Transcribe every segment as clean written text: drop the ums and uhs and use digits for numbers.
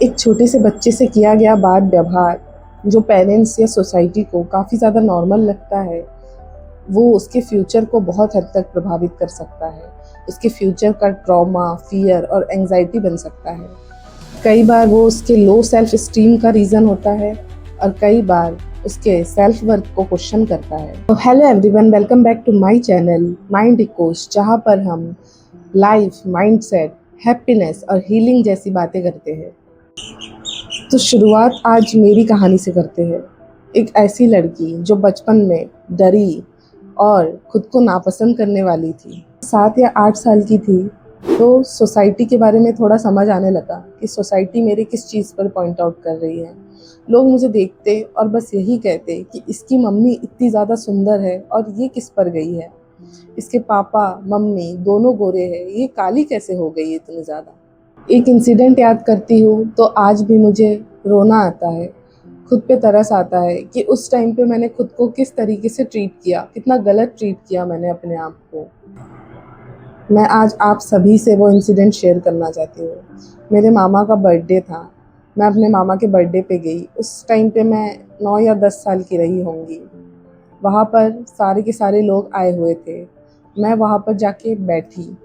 एक छोटे से बच्चे से किया गया बात व्यवहार जो पेरेंट्स या सोसाइटी को काफ़ी ज़्यादा नॉर्मल लगता है, वो उसके फ्यूचर को बहुत हद तक प्रभावित कर सकता है। उसके फ्यूचर का ट्रॉमा, फ़ियर और एंग्ज़ायटी बन सकता है। कई बार वो उसके लो सेल्फ एस्टीम का रीज़न होता है और कई बार उसके सेल्फ वर्थ को क्वेश्चन करता है। तो hello everyone, welcome back to my channel mind echoes, जहाँ पर हम लाइफ, माइंडसेट, हैप्पीनेस और हीलिंग जैसी बातें करते हैं। तो शुरुआत आज मेरी कहानी से करते हैं। एक ऐसी लड़की जो बचपन में डरी और खुद को नापसंद करने वाली थी। 7 या 8 साल की थी तो सोसाइटी के बारे में थोड़ा समझ आने लगा कि सोसाइटी मेरे किस चीज़ पर पॉइंट आउट कर रही है। लोग मुझे देखते और बस यही कहते कि इसकी मम्मी इतनी ज़्यादा सुंदर है और ये किस पर गई है। इसके पापा मम्मी दोनों गोरे हैं, ये काली कैसे हो गई इतनी ज़्यादा। एक इंसिडेंट याद करती हूँ तो आज भी मुझे रोना आता है, खुद पे तरस आता है कि उस टाइम पे मैंने खुद को किस तरीके से ट्रीट किया, कितना गलत ट्रीट किया मैंने अपने आप को। मैं आज आप सभी से वो इंसिडेंट शेयर करना चाहती हूँ। मेरे मामा का बर्थडे था, मैं अपने मामा के बर्थडे पे गई। उस टाइम पे मैं 9 या 10 साल की रही होंगी। वहाँ पर सारे के सारे लोग आए हुए थे। मैं वहाँ पर जाके बैठी।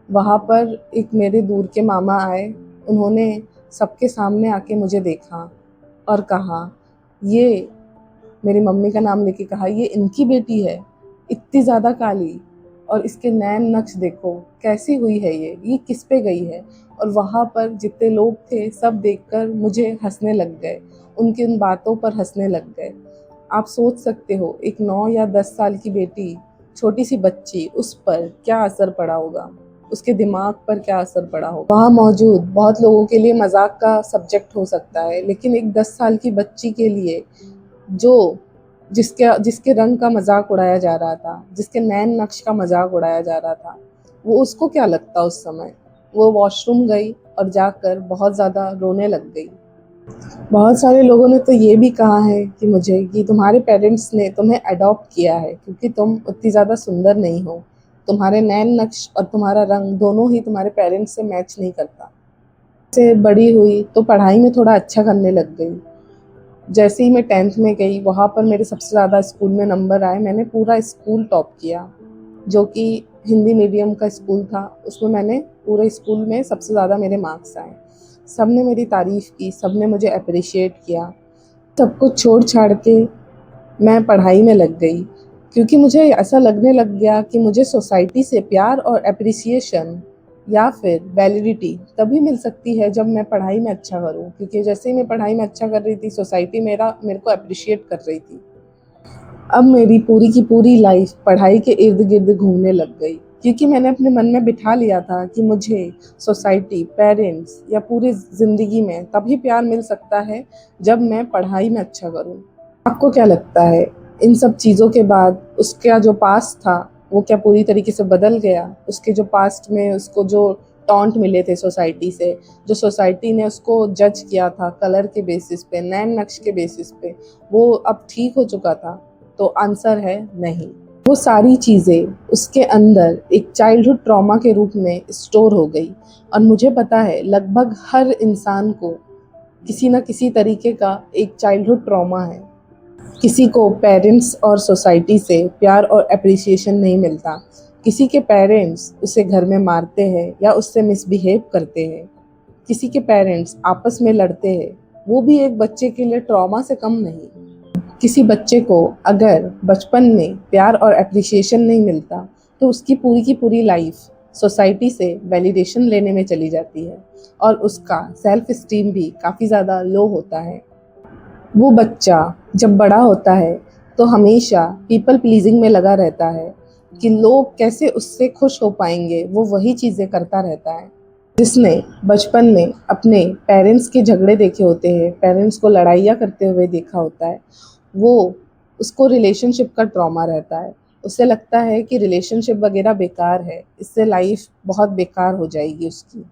वहाँ पर एक मेरे दूर के मामा आए, उन्होंने सबके सामने आके मुझे देखा और कहा, ये मेरी मम्मी का नाम लेके कहा, ये इनकी बेटी है, इतनी ज़्यादा काली, और इसके नैन नक्श देखो कैसी हुई है, ये किस पे गई है। और वहाँ पर जितने लोग थे सब देखकर मुझे हंसने लग गए, उनकी उन बातों पर हंसने लग गए। आप सोच सकते हो एक 9 या 10 साल की बेटी, छोटी सी बच्ची, उस पर क्या असर पड़ा होगा, उसके दिमाग पर क्या असर पड़ा होगा। वहाँ मौजूद बहुत लोगों के लिए मजाक का सब्जेक्ट हो सकता है, लेकिन एक 10 साल की बच्ची के लिए जो जिसके जिसके रंग का मजाक उड़ाया जा रहा था, जिसके नैन नक्श का मजाक उड़ाया जा रहा था, वो उसको क्या लगता उस समय। वो वॉशरूम गई और जाकर बहुत ज़्यादा रोने लग गई। बहुत सारे लोगों ने तो ये भी कहा है कि मुझे कि तुम्हारे पेरेंट्स ने तुम्हें अडॉप्ट किया है क्योंकि तुम उतनी ज़्यादा सुंदर नहीं हो, तुम्हारे नैन नक्श और तुम्हारा रंग दोनों ही तुम्हारे पेरेंट्स से मैच नहीं करता। से बड़ी हुई तो पढ़ाई में थोड़ा अच्छा करने लग गई। जैसे ही मैं 10th में गई, वहाँ पर मेरे सबसे ज़्यादा स्कूल में नंबर आए। मैंने पूरा स्कूल टॉप किया, जो कि हिंदी मीडियम का स्कूल था। उसमें मैंने पूरे स्कूल में सबसे ज़्यादा मेरे मार्क्स आए। सब ने मेरी तारीफ़ की, सब ने मुझे अप्रिशिएट किया। सब कुछ छोड़ छाड़ के मैं पढ़ाई में लग गई, क्योंकि मुझे ऐसा लगने लग गया कि मुझे सोसाइटी से प्यार और एप्रिसिएशन या फिर वैलिडिटी तभी मिल सकती है जब मैं पढ़ाई में अच्छा करूं। क्योंकि जैसे ही मैं पढ़ाई में अच्छा कर रही थी, सोसाइटी मेरे को अप्रिशिएट कर रही थी। अब मेरी पूरी की पूरी लाइफ पढ़ाई के इर्द गिर्द घूमने लग गई, क्योंकि मैंने अपने मन में बिठा लिया था कि मुझे सोसाइटी, पेरेंट्स या पूरी ज़िंदगी में तभी प्यार मिल सकता है जब मैं पढ़ाई में अच्छा करूं। आपको क्या लगता है, इन सब चीज़ों के बाद उसका जो पास्ट था वो क्या पूरी तरीके से बदल गया? उसके जो पास्ट में उसको जो टॉन्ट मिले थे सोसाइटी से, जो सोसाइटी ने उसको जज किया था कलर के बेसिस पे, नैन नक्श के बेसिस पे, वो अब ठीक हो चुका था? तो आंसर है नहीं। वो सारी चीज़ें उसके अंदर एक चाइल्डहुड ट्रॉमा के रूप में स्टोर हो गई। और मुझे पता है लगभग हर इंसान को किसी न किसी तरीके का एक चाइल्डहुड ट्रॉमा है। किसी को पेरेंट्स और सोसाइटी से प्यार और एप्रिसिएशन नहीं मिलता। किसी के पेरेंट्स उसे घर में मारते हैं या उससे मिसबिहेव करते हैं। किसी के पेरेंट्स आपस में लड़ते हैं। वो भी एक बच्चे के लिए ट्रॉमा से कम नहीं। किसी बच्चे को अगर बचपन में प्यार और एप्रिसिएशन नहीं मिलता तो उसकी की पूरी लाइफ सोसाइटी से वैलिडेशन लेने में चली जाती है और उसका सेल्फ इस्टीम भी काफ़ी ज़्यादा लो होता है। वो बच्चा जब बड़ा होता है तो हमेशा पीपल प्लीजिंग में लगा रहता है कि लोग कैसे उससे खुश हो पाएंगे, वो वही चीज़ें करता रहता है। जिसने बचपन में अपने पेरेंट्स के झगड़े देखे होते हैं, पेरेंट्स को लड़ाइयाँ करते हुए देखा होता है, वो उसको रिलेशनशिप का ट्रॉमा रहता है। उसे लगता है कि रिलेशनशिप वगैरह बेकार है, इससे लाइफ बहुत बेकार हो जाएगी उसकी।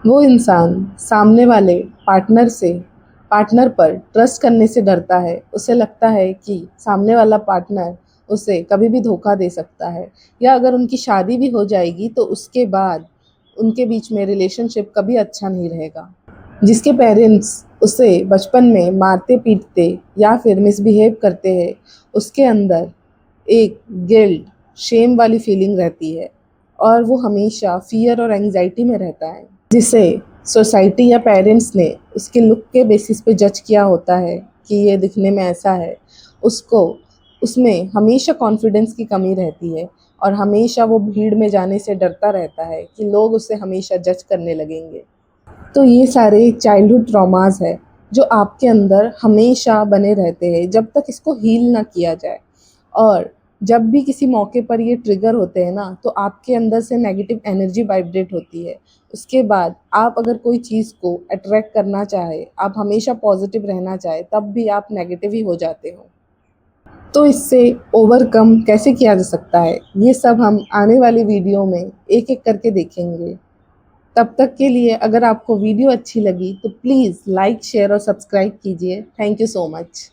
वो इंसान सामने वाले पार्टनर पर ट्रस्ट करने से डरता है। उसे लगता है कि सामने वाला पार्टनर उसे कभी भी धोखा दे सकता है, या अगर उनकी शादी भी हो जाएगी तो उसके बाद उनके बीच में रिलेशनशिप कभी अच्छा नहीं रहेगा। जिसके पेरेंट्स उसे बचपन में मारते पीटते या फिर मिसबिहेव करते हैं, उसके अंदर एक गिल्ट, शेम वाली फीलिंग रहती है और वो हमेशा फ़ियर और एंग्ज़ायटी में रहता है, जिसे सोसाइटी या पेरेंट्स ने उसके लुक के बेसिस पे जज किया होता है कि ये दिखने में ऐसा है। उसको उसमें हमेशा कॉन्फिडेंस की कमी रहती है और हमेशा वो भीड़ में जाने से डरता रहता है कि लोग उसे हमेशा जज करने लगेंगे। तो ये सारे चाइल्डहुड ट्रॉमास है जो आपके अंदर हमेशा बने रहते हैं जब तक इसको हील ना किया जाए। और जब भी किसी मौके पर ये ट्रिगर होते हैं ना, तो आपके अंदर से नेगेटिव एनर्जी वाइब्रेट होती है। उसके बाद आप अगर कोई चीज़ को अट्रैक्ट करना चाहे, आप हमेशा पॉजिटिव रहना चाहे, तब भी आप नेगेटिव ही हो जाते हो। तो इससे ओवरकम कैसे किया जा सकता है, ये सब हम आने वाली वीडियो में एक-एक करके देखेंगे। तब तक के लिए अगर आपको वीडियो अच्छी लगी तो प्लीज़ लाइक, शेयर और सब्सक्राइब कीजिए। Thank you so much.